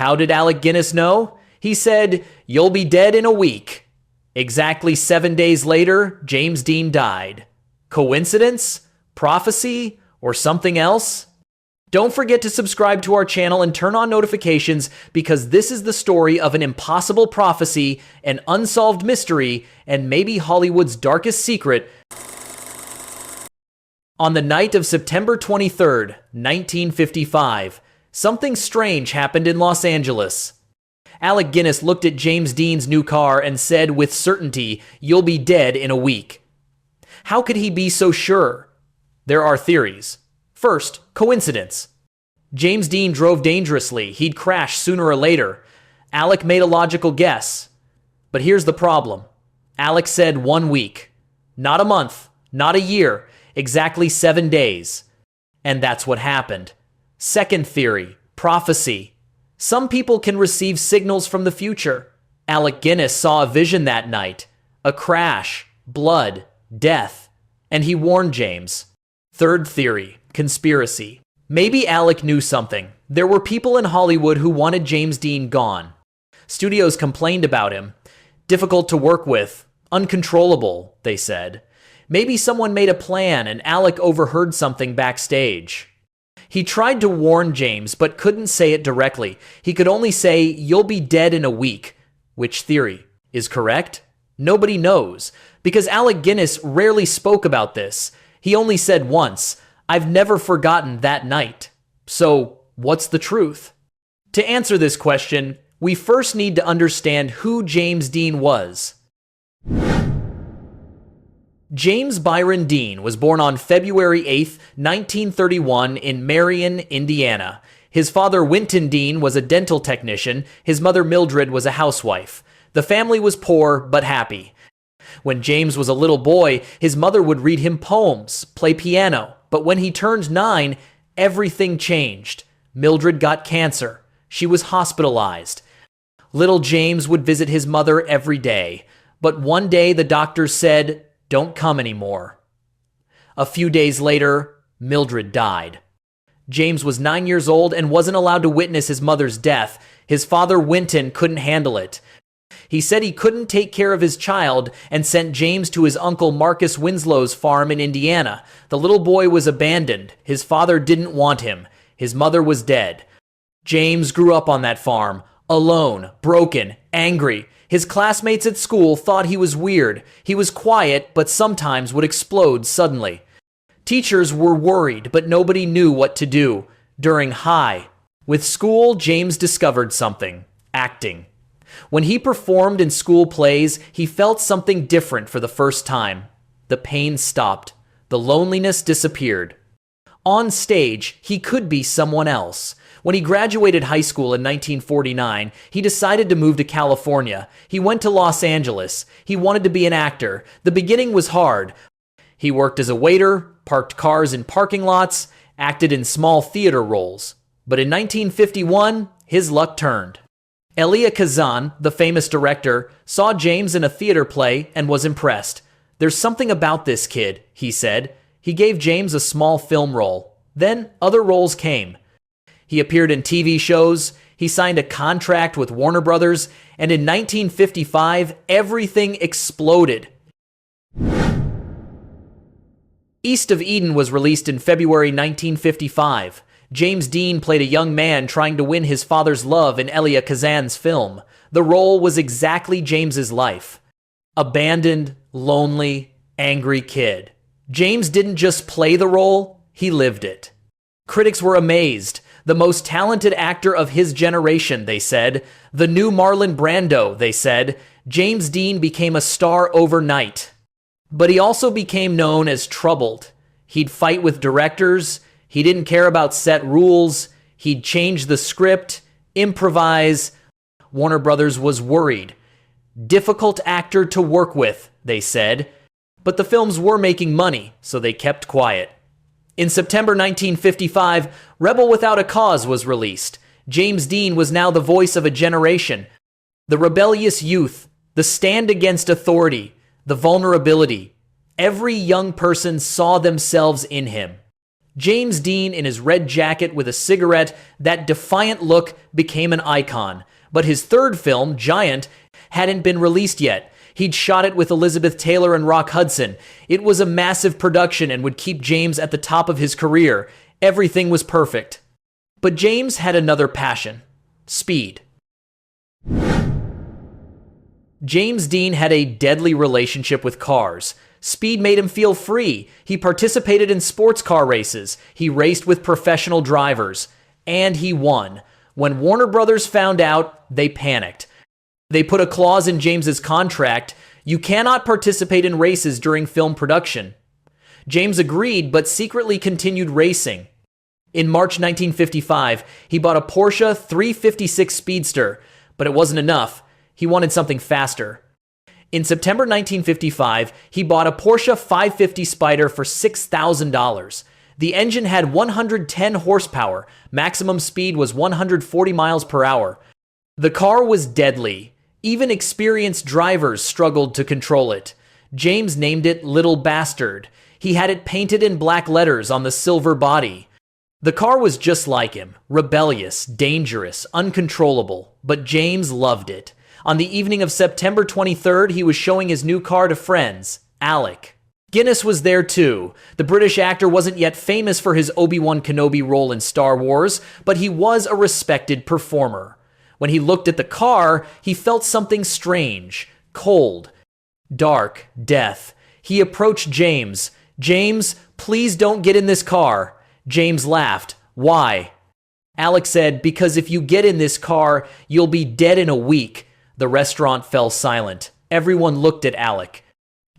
How did Alec Guinness know? He said, "You'll be dead in a week." Exactly 7 days later, James Dean died. Coincidence? Prophecy? Or something else? Don't forget to subscribe to our channel and turn on notifications, because this is the story of an impossible prophecy, an unsolved mystery, and maybe Hollywood's darkest secret. On the night of September 23rd, 1955, something strange happened in Los Angeles. Alec Guinness looked at James Dean's new car and said with certainty, "You'll be dead in a week." How could he be so sure? There are theories. First, coincidence. James Dean drove dangerously. He'd crash sooner or later. Alec made a logical guess. But here's the problem. Alec said 1 week. Not a month, not a year, exactly 7 days. And that's what happened. Second theory, prophecy. Some people can receive signals from the future. Alec Guinness saw a vision that night. A crash, blood, death. And he warned James. Third theory, conspiracy. Maybe Alec knew something. There were people in Hollywood who wanted James Dean gone. Studios complained about him. Difficult to work with. Uncontrollable, they said. Maybe someone made a plan and Alec overheard something backstage. He tried to warn James, but couldn't say it directly. He could only say, "You'll be dead in a week." Which theory is correct? Nobody knows, because Alec Guinness rarely spoke about this. He only said once, "I've never forgotten that night." So, what's the truth? To answer this question, we first need to understand who James Dean was. James Byron Dean was born on February 8, 1931 in Marion, Indiana. His father, Winton Dean, was a dental technician. His mother, Mildred, was a housewife. The family was poor but happy. When James was a little boy, his mother would read him poems, play piano. But when he turned 9, everything changed. Mildred got cancer. She was hospitalized. Little James would visit his mother every day. But one day the doctors said, "Don't come anymore." A few days later, Mildred died. James was 9 years old and wasn't allowed to witness his mother's death. His father, Winton, couldn't handle it. He said he couldn't take care of his child and sent James to his uncle Marcus Winslow's farm in Indiana. The little boy was abandoned. His father didn't want him. His mother was dead. James grew up on that farm, alone, broken, angry. His classmates at school thought he was weird. He was quiet, but sometimes would explode suddenly. Teachers were worried, but nobody knew what to do. During high, with school, James discovered something: acting. When he performed in school plays, he felt something different for the first time. The pain stopped. The loneliness disappeared. On stage, he could be someone else. When he graduated high school in 1949, he decided to move to California. He went to Los Angeles. He wanted to be an actor. The beginning was hard. He worked as a waiter, parked cars in parking lots, acted in small theater roles. But in 1951, his luck turned. Elia Kazan, the famous director, saw James in a theater play and was impressed. "There's something about this kid," he said. He gave James a small film role. Then other roles came. He appeared in TV shows, he signed a contract with Warner Brothers, and in 1955, everything exploded. East of Eden was released in February 1955. James Dean played a young man trying to win his father's love in Elia Kazan's film. The role was exactly James's life. Abandoned, lonely, angry kid. James didn't just play the role, he lived it. Critics were amazed. The most talented actor of his generation, they said. The new Marlon Brando, they said. James Dean became a star overnight. But he also became known as troubled. He'd fight with directors. He didn't care about set rules. He'd change the script, improvise. Warner Brothers was worried. Difficult actor to work with, they said. But the films were making money, so they kept quiet. In September 1955, Rebel Without a Cause was released. James Dean was now the voice of a generation. The rebellious youth, the stand against authority, the vulnerability. Every young person saw themselves in him. James Dean in his red jacket with a cigarette, that defiant look became an icon. But his third film, Giant, hadn't been released yet. He'd shot it with Elizabeth Taylor and Rock Hudson. It was a massive production and would keep James at the top of his career. Everything was perfect. But James had another passion: speed. James Dean had a deadly relationship with cars. Speed made him feel free. He participated in sports car races. He raced with professional drivers. And he won. When Warner Brothers found out, they panicked. They put a clause in James's contract: you cannot participate in races during film production. James agreed, but secretly continued racing. In March 1955, he bought a Porsche 356 Speedster, but it wasn't enough. He wanted something faster. In September 1955, he bought a Porsche 550 Spyder for $6,000. The engine had 110 horsepower. Maximum speed was 140 miles per hour. The car was deadly. Even experienced drivers struggled to control it. James named it Little Bastard. He had it painted in black letters on the silver body. The car was just like him: rebellious, dangerous, uncontrollable. But James loved it. On the evening of September 23rd, he was showing his new car to friends. Alec Guinness was there too. The British actor wasn't yet famous for his Obi-Wan Kenobi role in Star Wars, but he was a respected performer. When he looked at the car, he felt something strange, cold, dark, death. He approached James. "James, please don't get in this car." James laughed. "Why?" Alec said, "Because if you get in this car, you'll be dead in a week." The restaurant fell silent. Everyone looked at Alec.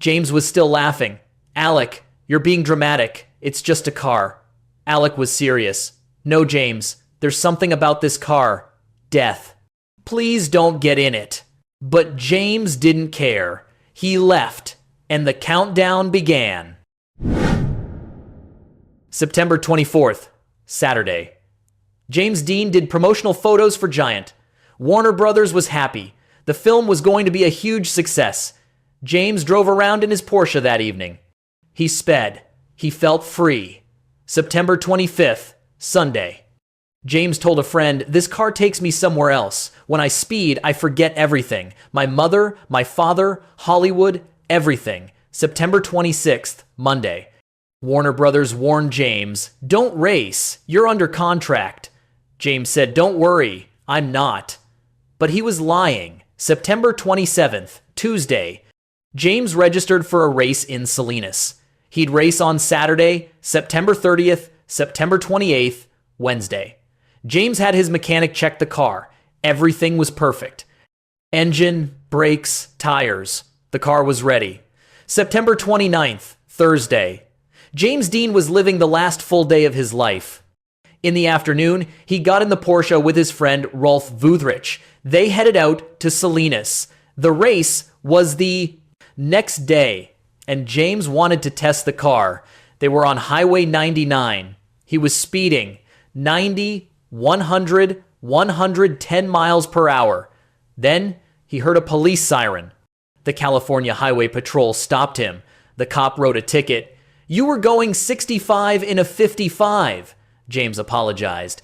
James was still laughing. "Alec, you're being dramatic. It's just a car." Alec was serious. "No, James, there's something about this car. Death. Please don't get in it." But James didn't care. He left, and the countdown began. September 24th, Saturday. James Dean did promotional photos for Giant. Warner Brothers was happy. The film was going to be a huge success. James drove around in his Porsche that evening. He sped. He felt free. September 25th, Sunday. James told a friend, "This car takes me somewhere else. When I speed, I forget everything. My mother, my father, Hollywood, everything." September 26th, Monday. Warner Brothers warned James, "Don't race. You're under contract." James said, "Don't worry, I'm not." But he was lying. September 27th, Tuesday. James registered for a race in Salinas. He'd race on Saturday, September 30th, September 28th, Wednesday. James had his mechanic check the car. Everything was perfect. Engine, brakes, tires. The car was ready. September 29th, Thursday. James Dean was living the last full day of his life. In the afternoon, he got in the Porsche with his friend Rolf Wuthrich. They headed out to Salinas. The race was the next day, and James wanted to test the car. They were on Highway 99. He was speeding 90, 100, 110 miles per hour. Then he heard a police siren. The California Highway Patrol stopped him. The cop wrote a ticket. "You were going 65 in a 55. James apologized.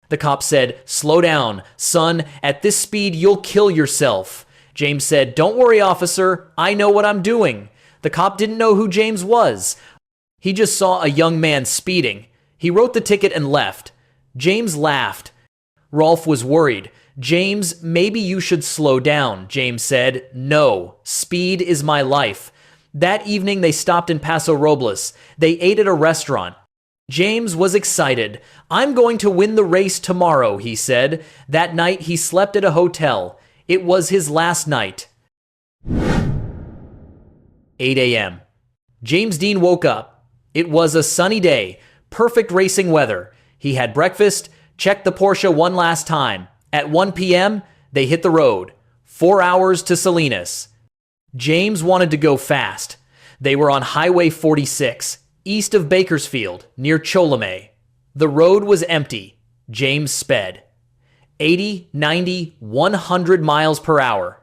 The cop said, "Slow down, son. At this speed, you'll kill yourself." James said, "Don't worry, officer. I know what I'm doing." The cop didn't know who James was. He just saw a young man speeding. He wrote the ticket and left. James laughed. Rolf was worried. "James, maybe you should slow down," James said. "No, speed is my life." That evening, they stopped in Paso Robles. They ate at a restaurant. James was excited. "I'm going to win the race tomorrow," he said. That night, he slept at a hotel. It was his last night. 8 a.m. James Dean woke up. It was a sunny day, perfect racing weather. He had breakfast, checked the Porsche one last time. At 1 p.m., they hit the road. 4 hours to Salinas. James wanted to go fast. They were on Highway 46, east of Bakersfield, near Cholame. The road was empty. James sped. 80, 90, 100 miles per hour.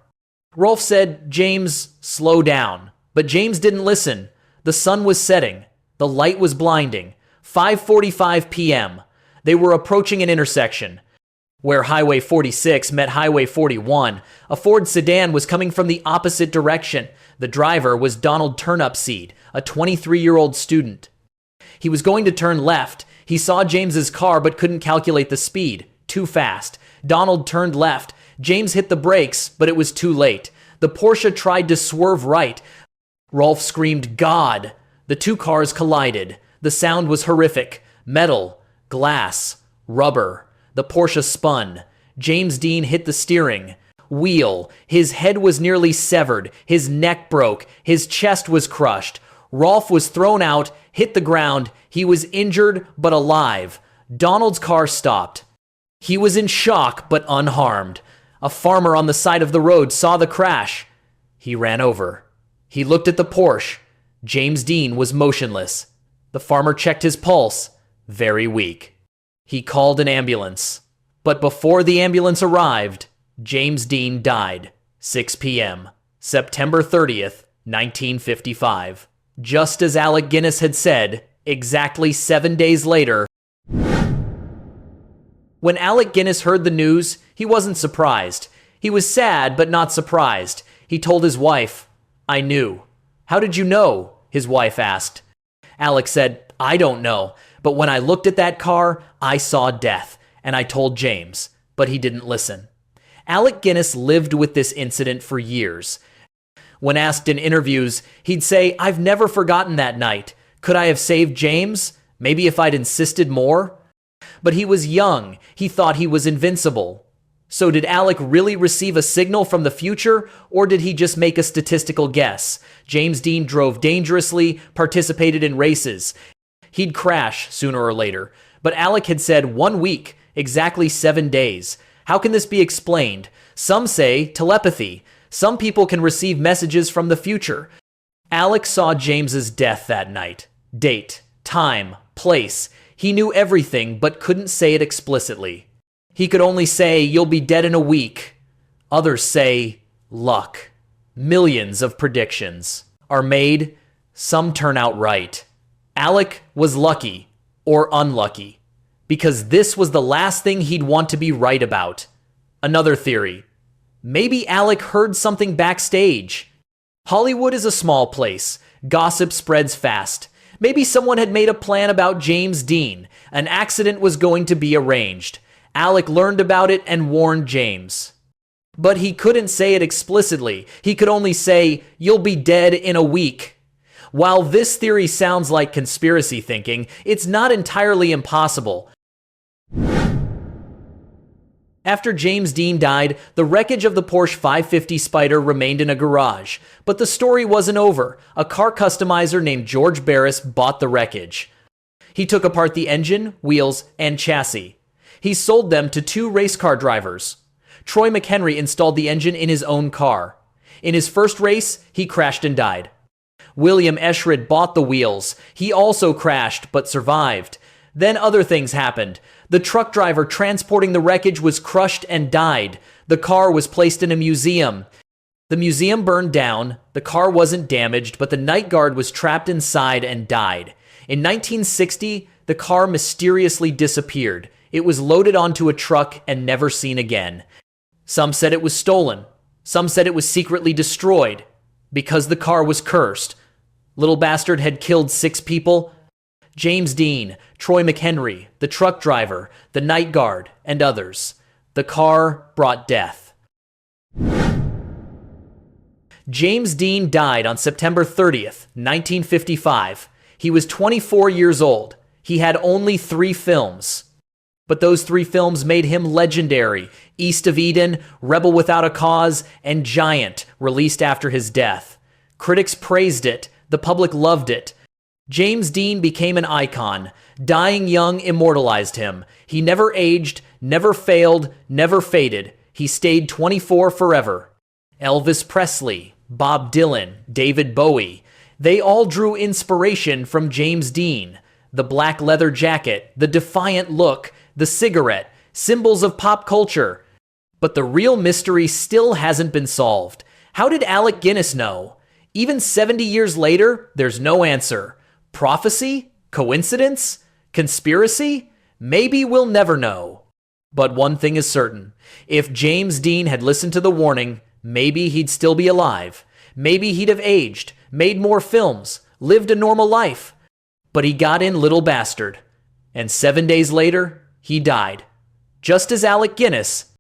Rolf said, "James, slow down." But James didn't listen. The sun was setting. The light was blinding. 5:45 p.m. They were approaching an intersection. Where Highway 46 met Highway 41, a Ford sedan was coming from the opposite direction. The driver was Donald Turnipseed, a 23-year-old student. He was going to turn left. He saw James's car but couldn't calculate the speed. Too fast. Donald turned left. James hit the brakes, but it was too late. The Porsche tried to swerve right. Rolf screamed, "God!" The two cars collided. The sound was horrific. Metal, glass, rubber. The Porsche spun. James Dean hit the steering wheel. His head was nearly severed. His neck broke. His chest was crushed. Rolf was thrown out, hit the ground. He was injured but alive. Donald's car stopped. He was in shock but unharmed. A farmer on the side of the road saw the crash. He ran over. He looked at the Porsche. James Dean was motionless. The farmer checked his pulse. Very weak. He called an ambulance. But before the ambulance arrived, James Dean died. 6 p.m. September 30th, 1955. Just as Alec Guinness had said, exactly 7 days later. When Alec Guinness heard the news, he wasn't surprised. He was sad, but not surprised. He told his wife, "I knew." "How did you know?" his wife asked. Alec said, "I don't know. But when I looked at that car, I saw death, and I told James, but he didn't listen." Alec Guinness lived with this incident for years. When asked in interviews, he'd say, "I've never forgotten that night. Could I have saved James? Maybe if I'd insisted more?" But he was young. He thought he was invincible. So did Alec really receive a signal from the future, or did he just make a statistical guess? James Dean drove dangerously, participated in races. He'd crash sooner or later. But Alec had said 1 week, exactly 7 days. How can this be explained? Some say telepathy. Some people can receive messages from the future. Alec saw James's death that night. Date, time, place. He knew everything, but couldn't say it explicitly. He could only say, "You'll be dead in a week." Others say, luck. Millions of predictions are made. Some turn out right. Alec was lucky, or unlucky, because this was the last thing he'd want to be right about. Another theory. Maybe Alec heard something backstage. Hollywood is a small place. Gossip spreads fast. Maybe someone had made a plan about James Dean. An accident was going to be arranged. Alec learned about it and warned James. But he couldn't say it explicitly. He could only say, "You'll be dead in a week." While this theory sounds like conspiracy thinking, it's not entirely impossible. After James Dean died, the wreckage of the Porsche 550 Spyder remained in a garage. But the story wasn't over. A car customizer named George Barris bought the wreckage. He took apart the engine, wheels, and chassis. He sold them to 2 race car drivers. Troy McHenry installed the engine in his own car. In his first race, he crashed and died. William Eschrid bought the wheels. He also crashed, but survived. Then other things happened. The truck driver transporting the wreckage was crushed and died. The car was placed in a museum. The museum burned down. The car wasn't damaged, but the night guard was trapped inside and died. In 1960, the car mysteriously disappeared. It was loaded onto a truck and never seen again. Some said it was stolen. Some said it was secretly destroyed because the car was cursed. Little bastard had killed 6 people. James Dean, Troy McHenry, the truck driver, the night guard, and others. The car brought death. James Dean died on September 30th, 1955. He was 24 years old. He had only 3 films. But those 3 films made him legendary. East of Eden, Rebel Without a Cause, and Giant, released after his death. Critics praised it. The public loved it. James Dean became an icon. Dying young immortalized him. He never aged, never failed, never faded. He stayed 24 forever. Elvis Presley, Bob Dylan, David Bowie. They all drew inspiration from James Dean. The black leather jacket, the defiant look, the cigarette, symbols of pop culture. But the real mystery still hasn't been solved. How did Alec Guinness know? Even 70 years later, there's no answer. Prophecy? Coincidence? Conspiracy? Maybe we'll never know. But one thing is certain. If James Dean had listened to the warning, maybe he'd still be alive. Maybe he'd have aged, made more films, lived a normal life. But he got in, little bastard. And 7 days later, he died. Just as Alec Guinness